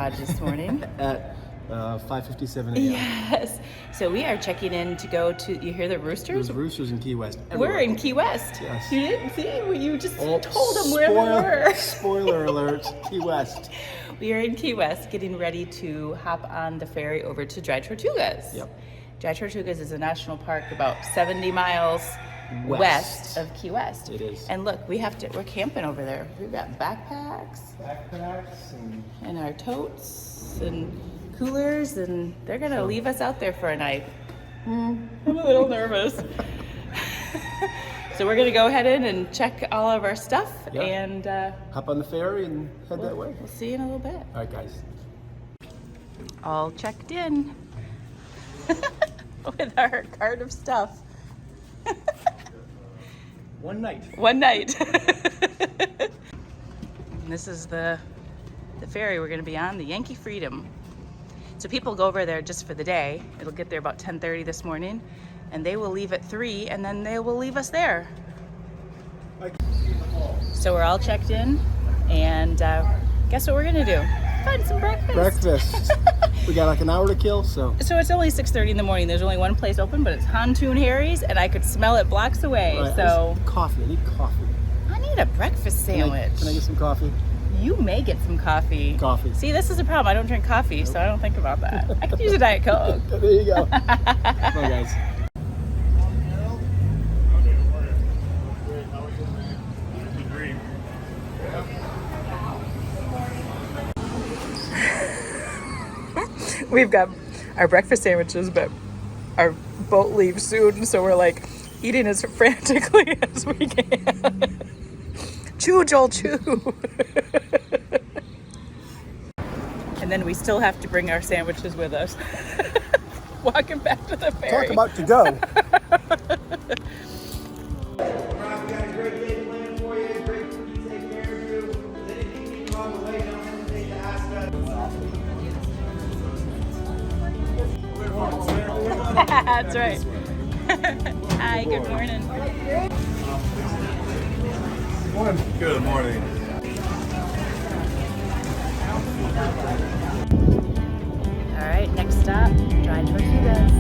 garage this morning. At 5:57 a.m. Yes. So we are checking in to go to, you hear the roosters? There's roosters in Key West. We're in Key West. Yes. You didn't see? Well, you just told them where we were. Spoiler alert, Key West. We are in Key West getting ready to hop on the ferry over to Dry Tortugas. Yep. Dry Tortugas is a national park about 70 miles west of Key West. It is. And look, we're camping over there. We've got backpacks and our totes and coolers, and they're gonna leave us out there for a night. I'm a little nervous. So we're gonna go ahead in and check all of our stuff and hop on the ferry and head that way. We'll see you in a little bit. All right, guys. All checked in with our cart of stuff. One night. And this is the ferry we're going to be on, the Yankee Freedom. So people go over there just for the day. It'll get there about 10:30 this morning, and they will leave at 3, and then they will leave us there. So we're all checked in, and guess what we're going to do? Find some breakfast. We got like an hour to kill, so it's only 6:30 in the morning. There's only one place open, but it's Pontoon Harry's, and I could smell it blocks away. Right, So coffee. I need coffee. I need a breakfast sandwich. Can I get some coffee? You may get some coffee. See, this is a problem. I don't drink coffee, so I don't think about that. I could use a Diet Coke. There you go. Come on, guys. We've got our breakfast sandwiches, but our boat leaves soon, so we're like eating as frantically as we can. Chew, Joel, chew. And then we still have to bring our sandwiches with us. Walking back to the ferry. Talk about to go. We got a great day planned for you, great to take care of you. Anything you need along the way, don't hesitate to ask us. That's right. Hi, good morning. Good morning. All right, next stop, Dry Tortugas.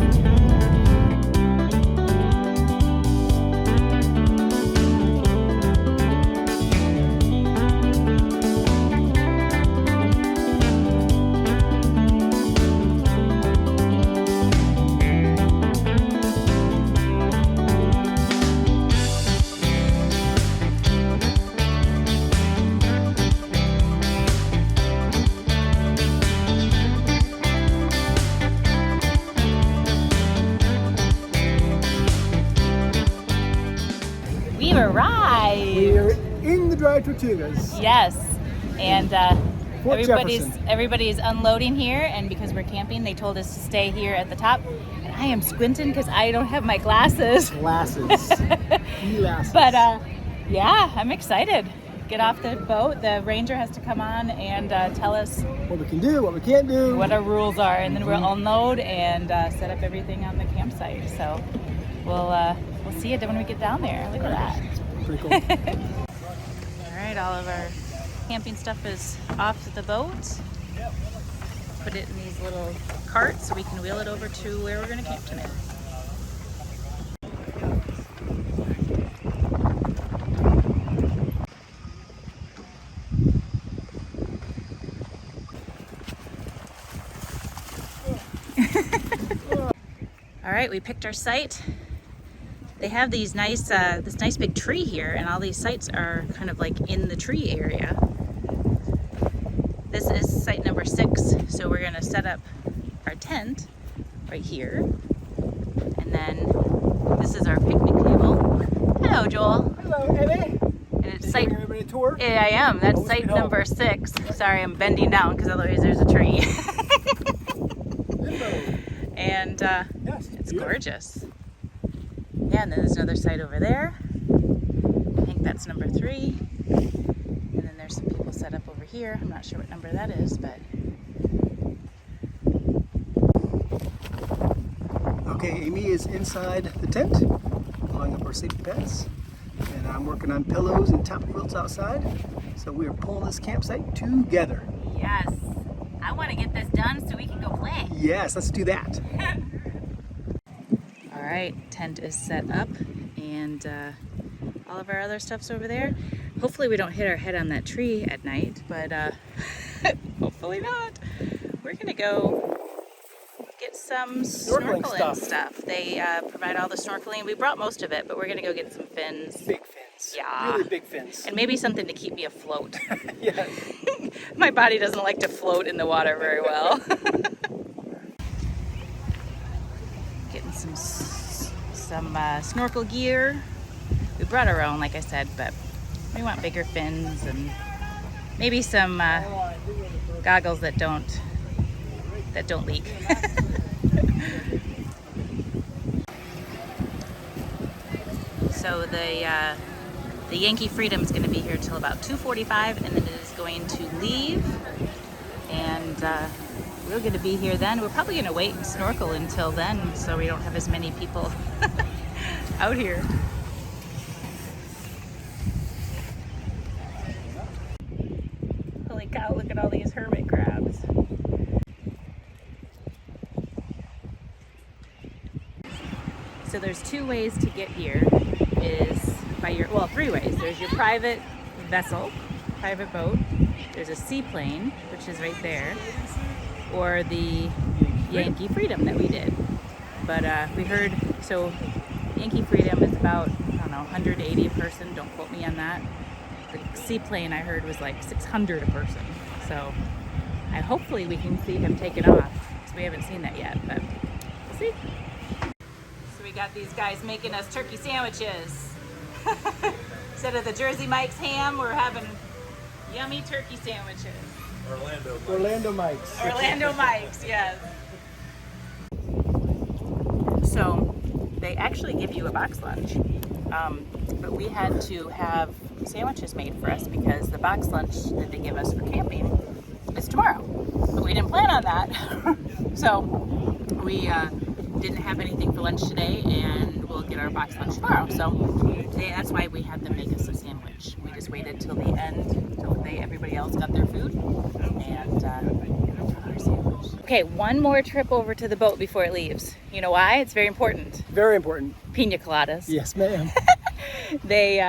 We've arrived. We are in the Dry Tortugas. Yes, and Jefferson. everybody's unloading here, and because we're camping, they told us to stay here at the top. And I am squinting because I don't have my glasses. Glasses. But yeah, I'm excited. Get off the boat. The ranger has to come on and tell us what we can do, what we can't do, what our rules are, and then we'll unload and set up everything on the campsite. So we'll see you when we get down there. Look at that. Pretty cool. All right, all of our camping stuff is off the boat. Put it in these little carts so we can wheel it over to where we're going to camp tonight. All right, we picked our site. They have these nice, this nice big tree here, and all these sites are kind of like in the tree area. This is site number 6, so we're gonna set up our tent right here. And then this is our picnic table. Hello, Joel. Hello, Eddie. And it's site, Everybody a tour? yeah, I am. That's site number 6. Sorry, I'm bending down because otherwise there's a tree. And Yes, it's gorgeous. Yeah, and then there's another site over there. I think that's number 3. And then there's some people set up over here. I'm not sure what number that is, but. Okay, Amy is inside the tent, pulling up our safety pads. And I'm working on pillows and top quilts outside. So we are pulling this campsite together. Yes, I want to get this done so we can go play. Yes, let's do that. All right, tent is set up and all of our other stuff's over there. Hopefully we don't hit our head on that tree at night, but hopefully not. We're gonna go get some snorkeling stuff. They provide all the snorkeling. We brought most of it, but we're gonna go get some fins. Big fins. Yeah. Really big fins. And maybe something to keep me afloat. Yes. My body doesn't like to float in the water very well. Getting some snorkel gear. We brought our own, like I said, but we want bigger fins and maybe some goggles that don't leak. So the Yankee Freedom is going to be here till about 2:45, and then it is going to leave. And we're going to be here then. We're probably going to wait and snorkel until then, so we don't have as many people out here. Holy cow! Look at all these hermit crabs. So there's two ways to get here. Three ways. There's your private vessel, private boat. There's a seaplane, which is right there, or the Yankee Freedom that we did. But we heard, so Yankee Freedom is about, I don't know, 180 a person. Don't quote me on that. The seaplane I heard was like 600 a person. So hopefully we can see him take it off, because we haven't seen that yet, but we'll see. So we got these guys making us turkey sandwiches. Instead of the Jersey Mike's ham, we're having yummy turkey sandwiches. Orlando Mike's. Orlando Mike's, yes. So they actually give you a box lunch, but we had to have sandwiches made for us because the box lunch that they give us for camping is tomorrow. But we didn't plan on that, so we didn't have anything for lunch today, and we'll get our box lunch tomorrow. So that's why we had them make us a sandwich. We just waited till the end, till everybody else got their food, and our sandwich. Okay, one more trip over to the boat before it leaves. You know why? It's very important. Very important. Pina coladas. Yes, ma'am. They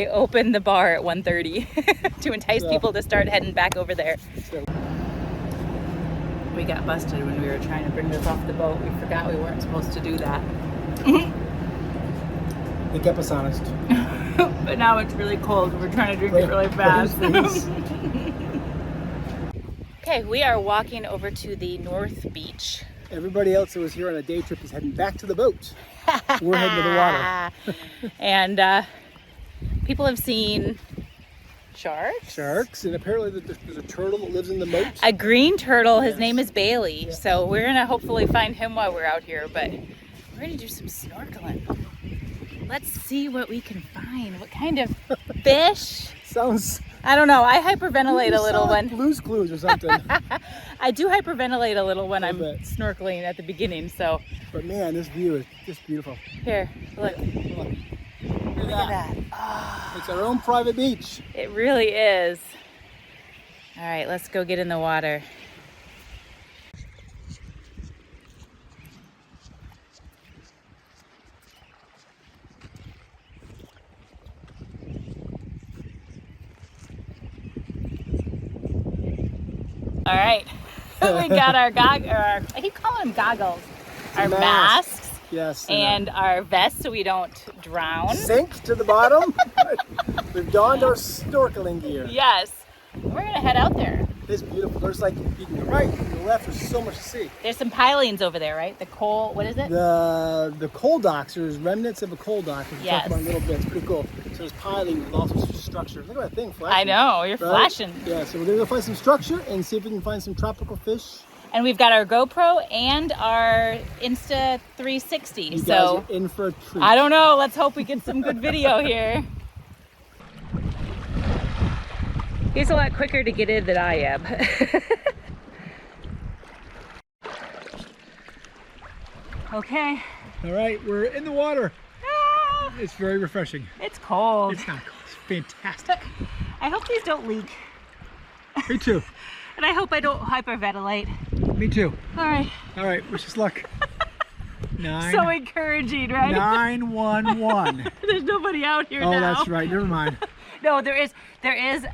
open the bar at 1:30 to entice people to start heading back over there. We got busted when we were trying to bring this off the boat. We forgot we weren't supposed to do that. They kept us honest. But now it's really cold. We're trying to drink it really fast. Okay, we are walking over to the North Beach. Everybody else that was here on a day trip is heading back to the boat. We're heading to the water. And people have seen sharks, and apparently there's a turtle that lives in the moat. A green turtle. His name is Bailey. Yeah. So we're gonna hopefully find him while we're out here, but we're gonna do some snorkeling. Let's see what we can find. What kind of fish? Sounds... I don't know. I hyperventilate a little when... Blue's Clues or something. I do hyperventilate a little when I'm snorkeling at the beginning, so... But man, this view is just beautiful. Here, look. Look at that. Oh, it's our own private beach. it really is. All right, let's go get in the water. All right, we got our I keep calling them goggles. Our masks. Yes. And our vests so we don't drown. Sink to the bottom. We've donned our snorkeling gear. Yes. We're gonna head out there. It's beautiful. There's like, you can go right and the left, there's so much to see. There's some pilings over there, right? The coal, what is it? The coal docks, there's remnants of a coal dock. We yes. talked about a little bit. It's pretty cool. So there's piling with all sorts of structure. Look at that thing flashing. I know, you're flashing. Yeah, so we're gonna go find some structure and see if we can find some tropical fish. And we've got our GoPro and our Insta 360. You guys are in for a treat. I don't know. Let's hope we get some good video here. He's a lot quicker to get in than I am. Okay. All right, we're in the water. Ah, it's very refreshing. It's cold. It's not cold. It's fantastic. I hope these don't leak. Me too. And I hope I don't hyperventilate. Me too. All right. All right, wish us luck. So encouraging, right? 911. There's nobody out here now. Oh, that's right. Never mind. No, there is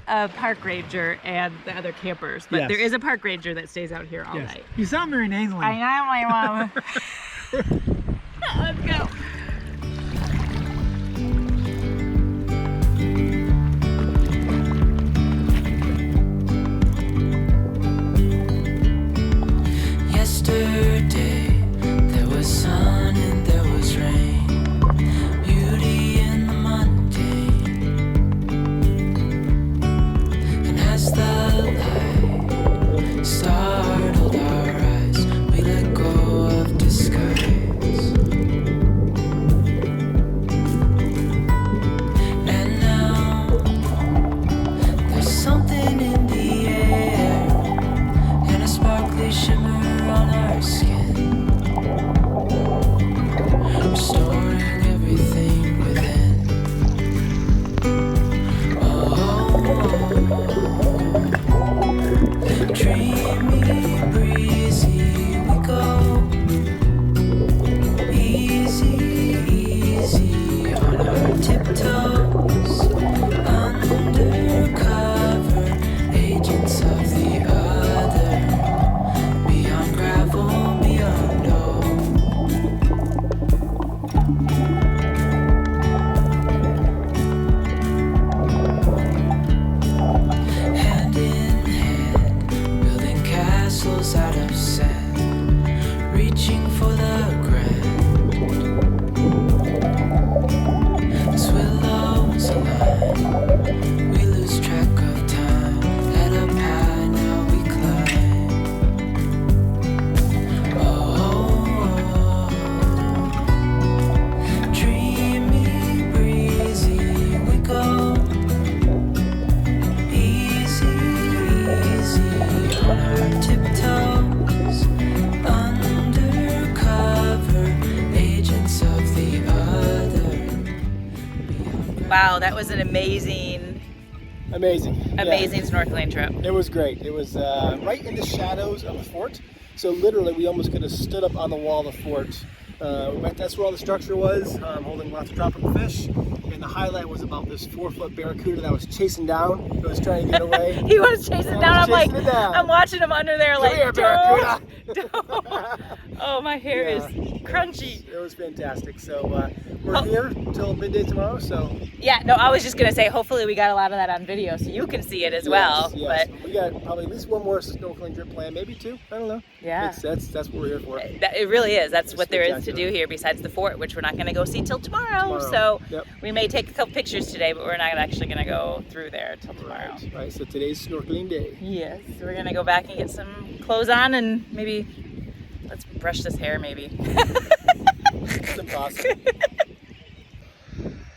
a park ranger and the other campers, but Yes. there is a park ranger that stays out here all night. You sound very nasally. I know, my mom. Let's go. Yesterday there was sun and there was rain, beauty in the mundane. And as the light startled our eyes, we let go of disguise. And now there's something in the air and a sparkly shimmer on our skin, restoring everything within. Dreamy, breezy, we go. Easy, easy on our tiptoes. Undercover, agents of the other. Beyond gravel, beyond all. Hand in hand, building castles out of sand, reaching for the grand. As willows align, we lose track of time. Head up high, now we climb. Dreamy, breezy, we go. Easy, easy on our tiptoes. Undercover, agents of the other. Wow, that was an amazing Amazing. snorkeling trip. It was great. It was right in the shadows of the fort. So literally, we almost could have stood up on the wall of the fort. That's where all the structure was, holding lots of tropical fish. And the highlight was about this 4-foot barracuda that I was chasing down. It was trying to get away. He was chasing down. I'm like, I'm watching him under there, like, here, don't. Oh, my hair is Yeah. crunchy. It was fantastic. So we're here till midday tomorrow. So Yeah, no, I was just gonna say, hopefully we got a lot of that on video, so you can see it as well. Yes. But We got probably at least one more snorkeling trip planned, maybe two. I don't know. Yeah. That's what we're here for. it really is. That's It's what there is to spectacular. do here, besides the fort, which we're not gonna go see till tomorrow. Tomorrow. So Yep. we may take a couple pictures today, but we're not actually gonna go through there till tomorrow. Right. So today's snorkeling day. Yes, so we're gonna go back and get some clothes on and maybe let's brush this hair maybe. It's impossible.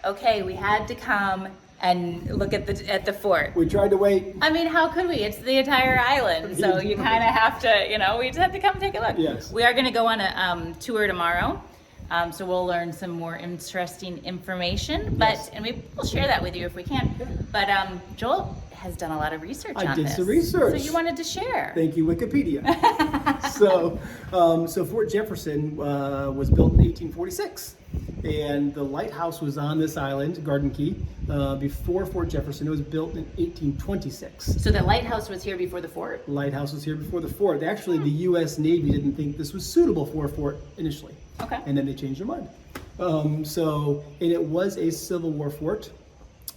Okay, we had to come and look at the fort. We tried to wait. I mean, how could we? It's the entire island, so you kind of have to, we just have to come take a look. Yes. We are going to go on a tour tomorrow, so we'll learn some more interesting information. But Yes. and we'll share that with you if we can. But Joel has done a lot of research on I did this. some research. So you wanted to share. Thank you, Wikipedia. so Fort Jefferson was built in 1846. And the lighthouse was on this island, Garden Key, before Fort Jefferson. It was built in 1826. So the lighthouse was here before the fort? The lighthouse was here before the fort. Actually, the U.S. Navy didn't think this was suitable for a fort initially. Okay. And then they changed their mind. And it was a Civil War fort,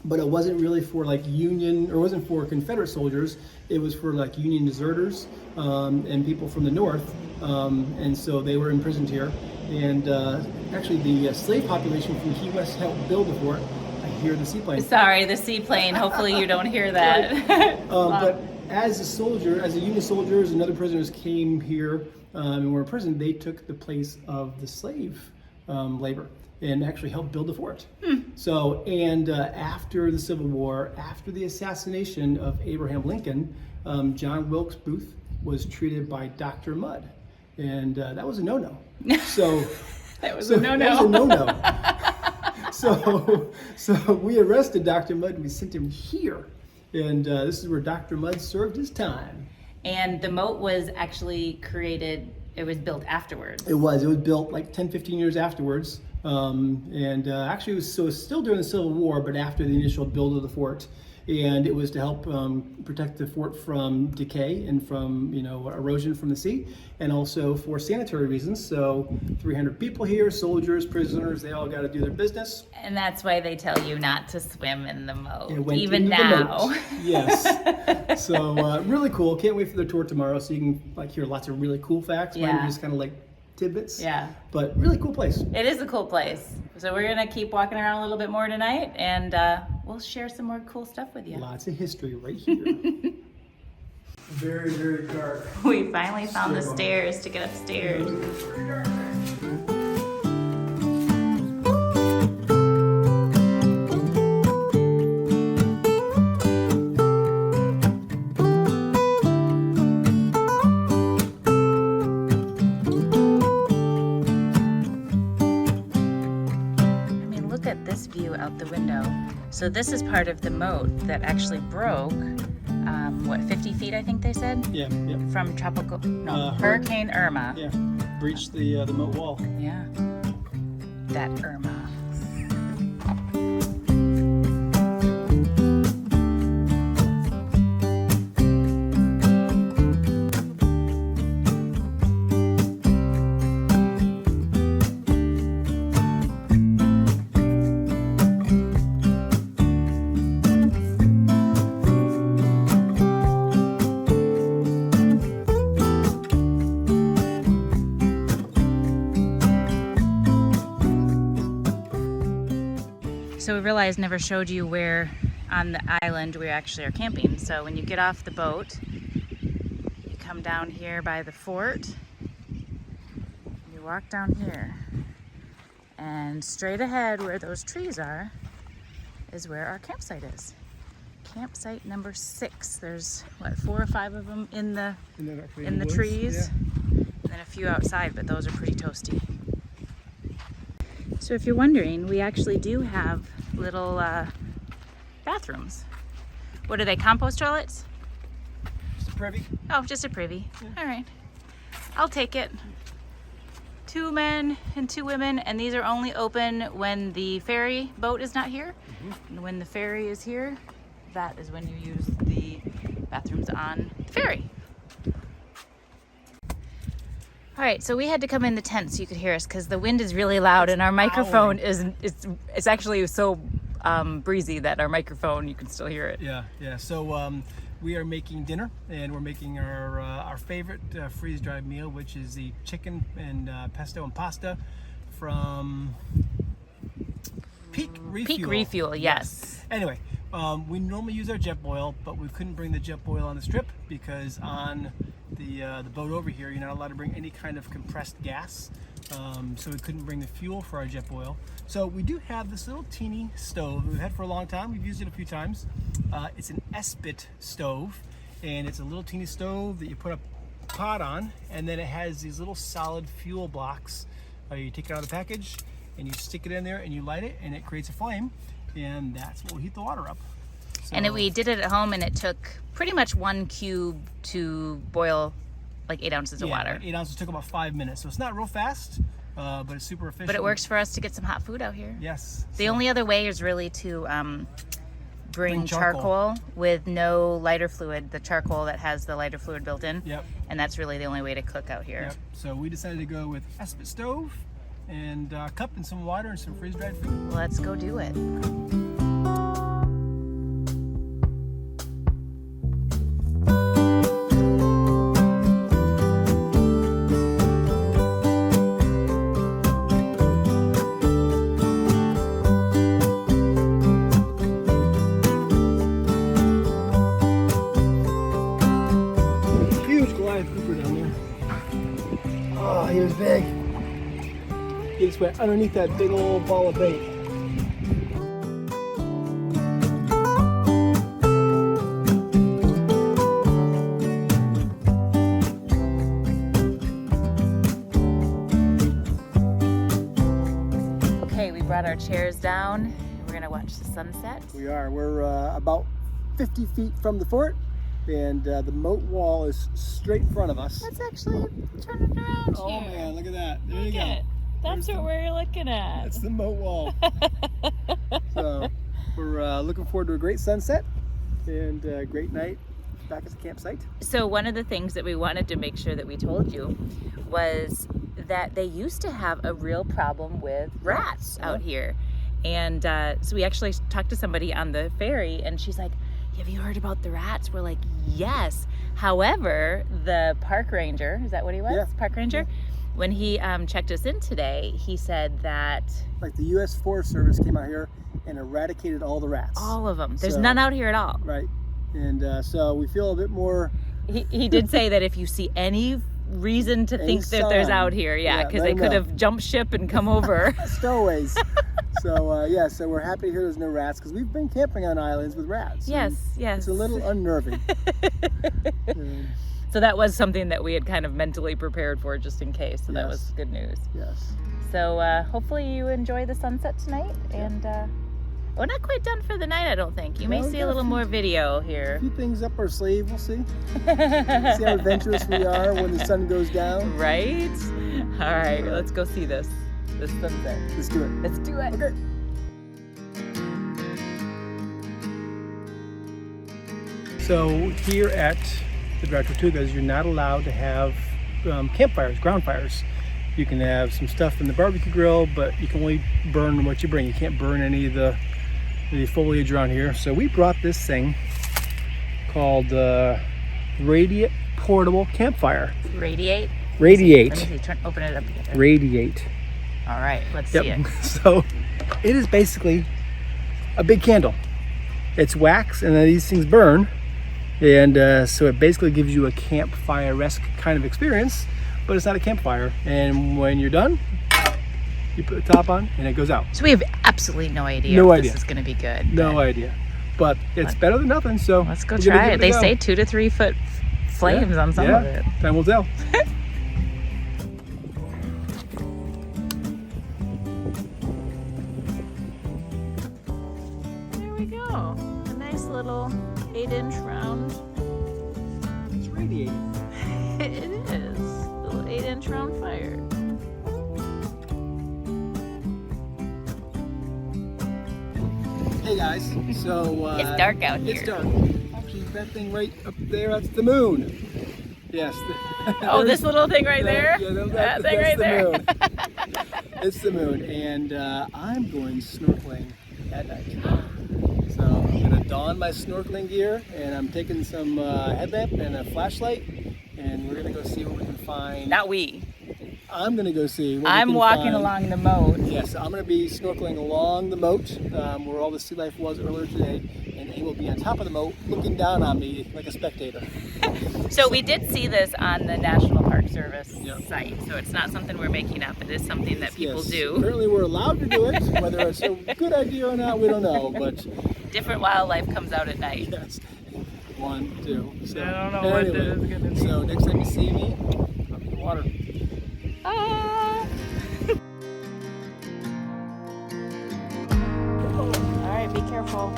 but it wasn't really for like Union, or it wasn't for Confederate soldiers. It was for like Union deserters and people from the North. And so they were imprisoned here. And actually, the slave population from Key West helped build the fort. I hear the seaplane. Sorry, the seaplane. Hopefully you don't hear that. But as a Union soldiers and other prisoners came here and were imprisoned, they took the place of the slave labor and actually helped build the fort. So, and after the Civil War, after the assassination of Abraham Lincoln, John Wilkes Booth was treated by Dr. Mudd. And that was a no-no. So That was so a no-no. That was a no-no. So we arrested Dr. Mudd and we sent him here. And this is where Dr. Mudd served his time. And the moat was actually created, it was built afterwards. It was built like 10, 15 years afterwards. Actually, it was still during the Civil War, but after the initial build of the fort. And it was to help protect the fort from decay and from erosion from the sea, and also for sanitary reasons. So 300 people here, soldiers, prisoners, they all got to do their business. And that's why they tell you not to swim in the moat, It went even into the now. moat. Yes. So really cool. Can't wait for the tour tomorrow, so you can hear lots of really cool facts. Mine Yeah. are just kind of like tidbits. Yeah. But really cool place. It is a cool place. So we're gonna keep walking around a little bit more tonight, and we'll share some more cool stuff with you. Lots of history right here. Very, very dark. We finally found the stairs to get upstairs. Very dark. View out the window. So this is part of the moat that actually broke, 50 feet I think they said? Yeah. From Hurricane Irma. Yeah, breached the moat wall. Yeah, that Irma. So we realized never showed you where on the island we actually are camping. So when you get off the boat, you come down here by the fort, you walk down here, and straight ahead where those trees are is where our campsite is. Campsite number 6. There's 4 or 5 of them in the woods, trees, yeah. and then a few outside, but those are pretty toasty. So if you're wondering, we actually do have little bathrooms. What are they, compost toilets? Just a privy. Oh, just a privy. All right, I'll take it. 2 men and 2 women, and these are only open when the ferry boat is not here. And when the ferry is here, that is when you use the bathrooms on the ferry. All right, so we had to come in the tent so you could hear us because the wind is really loud, and our microphone it's actually so breezy that our microphone, you can still hear it. Yeah. So we are making dinner, and we're making our favorite freeze-dried meal, which is the chicken and pesto and pasta from Peak Refuel. Peak Refuel, yes. Anyway, we normally use our jet boil, but we couldn't bring the jet boil on the strip because on the boat over here, you're not allowed to bring any kind of compressed gas. So we couldn't bring the fuel for our jet boil. So we do have this little teeny stove we've had for a long time. We've used it a few times. It's an S-bit stove, and it's a little teeny stove that you put a pot on, and then it has these little solid fuel blocks. You take it out of the package, and you stick it in there, and you light it, and it creates a flame, and that's what will heat the water up. So, And we did it at home, and it took pretty much 1 cube to boil like 8 ounces of water. 8 ounces took about 5 minutes, so it's not real fast, but it's super efficient. But it works for us to get some hot food out here. Yes. The only other way is really to bring charcoal. charcoal with no lighter fluid, the charcoal that has the lighter fluid built in. Yep. And that's really the only way to cook out here. Yep. So we decided to go with S-bit stove and a cup and some water and some freeze-dried food. Let's go do it. Huge Goliath grouper down there. Oh, he was big. He just went underneath that big old ball of bait. Okay, we brought our chairs down. We're gonna watch the sunset. We are. We're about 50 feet from the fort, And the moat wall is straight in front of us. Let's actually turn it around Oh here. man, look at that. There you Look go. at it. That's There's what we're looking at. That's the moat wall. So we're looking forward to a great sunset and a great night back at the campsite. So one of the things that we wanted to make sure that we told you was that they used to have a real problem with rats out here. And so we actually talked to somebody on the ferry and she's like, have you heard about the rats? We're like, yes. However, the park ranger, is that what he was? Yeah. Park ranger? When he checked us in today, he said that Like the U.S. Forest Service came out here and eradicated all the rats. all of them, there's So- none out here at all. Right. And so we feel a bit more. He did say that if you see any reason to Any think that there's sign. out here, yeah, Yeah, because let they him could know. have jumped ship and come over. Stowaways. So yeah, so we're happy to hear there's no rats because we've been camping on islands with rats. Yes, and yes. It's a little unnerving. Um, So that was something that we had kind of mentally prepared for just in case. So that Yes. was good news. yes. So hopefully you enjoy the sunset tonight. And we're not quite done for the night, I don't think. You may No, we see got a a little few- more video A here. few things up our sleeve. We'll see. See how adventurous we are when the sun goes down. Right? All right, let's go see this sunset. Let's do it. Let's do it. Okay. So here at the Dry Tortugas, you're not allowed to have campfires, ground fires. You can have some stuff in the barbecue grill, but you can only burn what you bring. You can't burn any of the foliage around here. So we brought this thing called Radiate Portable Campfire. Radiate. Radiate. Let me see, open it up again. Radiate. All right, let's see it. So it is basically a big candle. It's wax and then these things burn. And so it basically gives you a campfire-esque kind of experience, but it's not a campfire. And when you're done, you put the top on and it goes out. So we have absolutely no idea No if idea. this is going to be good. No but idea. But it's better than nothing, so Let's go we're gonna try give it. They a go. say 2 to 3 foot flames on some of it. Time will tell. There we go. A nice little 8-inch round. It's radiating. It is. A little 8-inch round fire. Hey guys, so It's dark out It's here. dark. Actually, that thing right up there, that's the moon. Yes. Oh, this little thing right there? Yeah, That thing that's right the there. moon. It's the moon, and I'm going snorkeling at night. So I'm gonna don my snorkeling gear, and I'm taking some headlamp and a flashlight, and we're gonna go see what we can find. Not we. I'm gonna go see what we I'm can walking find. along the moat. Yes, I'm going to be snorkeling along the moat where all the sea life was earlier today, and he will be on top of the moat looking down on me like a spectator. So we did see this on the National Park Service Yeah. site. So it's not something we're making up. It is something that people Yes, do. apparently we're allowed to do it. Whether it's a good idea or not, we don't know. But Different wildlife comes out at night. yes, 1, 2. So, I don't know what that is gonna be. So next time you see me, I'll be in the water. Ah. All right, be careful.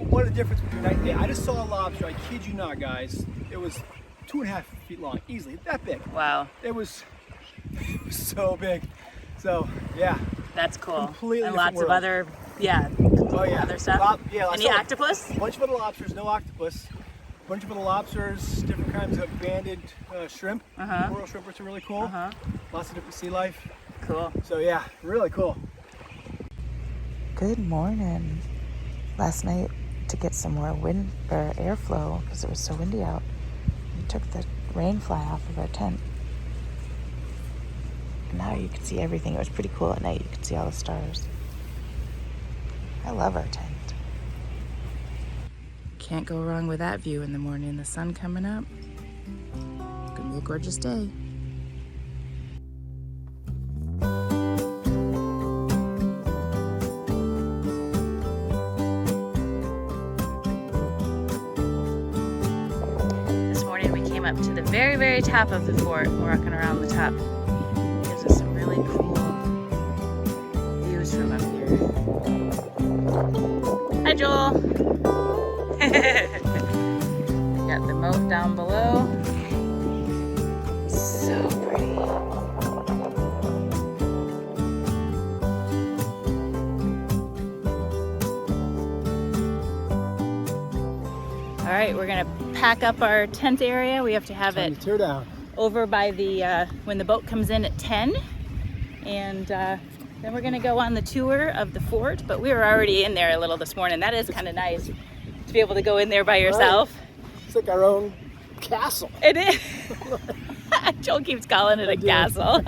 What a difference between night and day. I just saw a lobster, I kid you not, guys. It was 2.5 feet long, easily, that big. Wow, It was so big. So, yeah. that's cool. Completely And different lots of world. other Yeah. Oh yeah. Other stuff? Yeah. Any octopus? A bunch of little lobsters, no octopus. A bunch of little lobsters, different kinds of banded shrimp. Coral shrimp, which are really cool. Lots of different sea life. Cool. So yeah, really cool. Good morning. Last night, to get some more wind or airflow because it was so windy out, we took the rain fly off of our tent. And now you can see everything. It was pretty cool at night. You could see all the stars. I love our tent. Can't go wrong with that view in the morning. The sun coming up. Gonna be a gorgeous day. This morning we came up to the very, very top of the fort. We're walking around the top. Gives us some really cool views from up here. Hi, Joel. Got the moat down below. So pretty. All right, we're gonna pack up our tent area. We have to have Time it to tear down. over by the when the boat comes in at 10, and then we're gonna go on the tour of the fort. But we were already in there a little this morning. That is kind of nice to be able to go in there by yourself. It's like our own castle. It is. Joel keeps calling it a castle.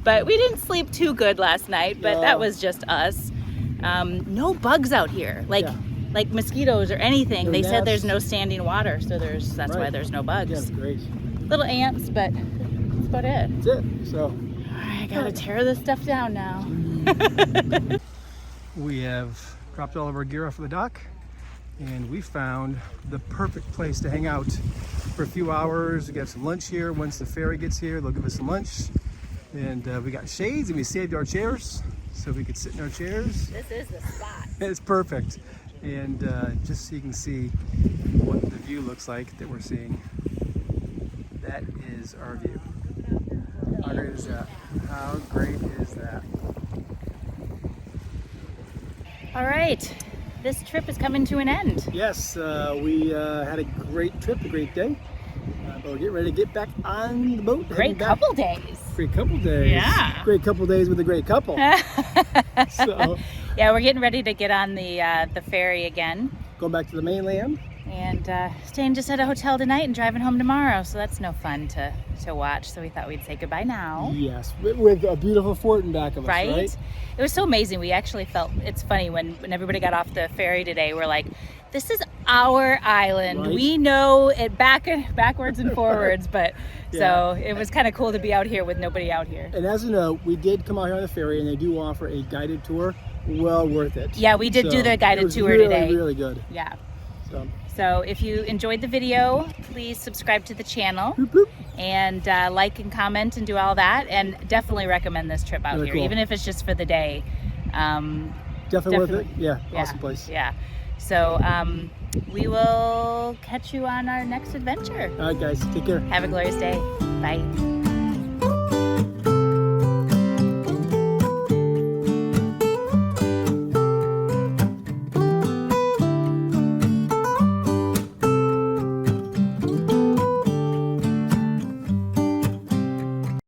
But we didn't sleep too good last night. But that was just us. No bugs out here. Like mosquitoes or anything. No They said gnats. there's no standing water, so that's why there's no bugs. Yeah, great. Little ants, but that's about it. That's it. So All right, I gotta tear this stuff down now. we have dropped all of our gear off of the dock, and we found the perfect place to hang out for a few hours. We got some lunch here. Once the ferry gets here, they'll give us some lunch. And we got shades, and we saved our chairs so we could sit in our chairs. This is the spot. It's perfect. And just so you can see what the view looks like that we're seeing, that is our view. How great is that? How great is that? All right, this trip is coming to an end. Yes, we had a great trip, a great day. But we're getting ready to get back on the boat. Great couple days. Great couple days. Yeah. Great couple days with a great couple. So, Yeah, we're getting ready to get on the ferry again, going back to the mainland. and staying just at a hotel tonight and driving home tomorrow. So that's no fun to watch. So we thought we'd say goodbye now. Yes, with a beautiful fort in back of us, right? It was so amazing. We actually felt, it's funny, when everybody got off the ferry today, we're like, this is our island. Right. We know it backwards and forwards, but so it was kind of cool to be out here with nobody out here. And as a note, we did come out here on the ferry, and they do offer a guided tour. Well worth it. Yeah, we did do the guided it was tour really, today. Really good. Yeah. So, So if you enjoyed the video, please subscribe to the channel boop, boop. and like and comment and do all that. And definitely recommend this trip out Really here, cool. even if it's just for the day. Definitely worth it. Yeah, awesome place. Yeah. So we will catch you on our next adventure. All right, guys, take care. Have a glorious day. Bye.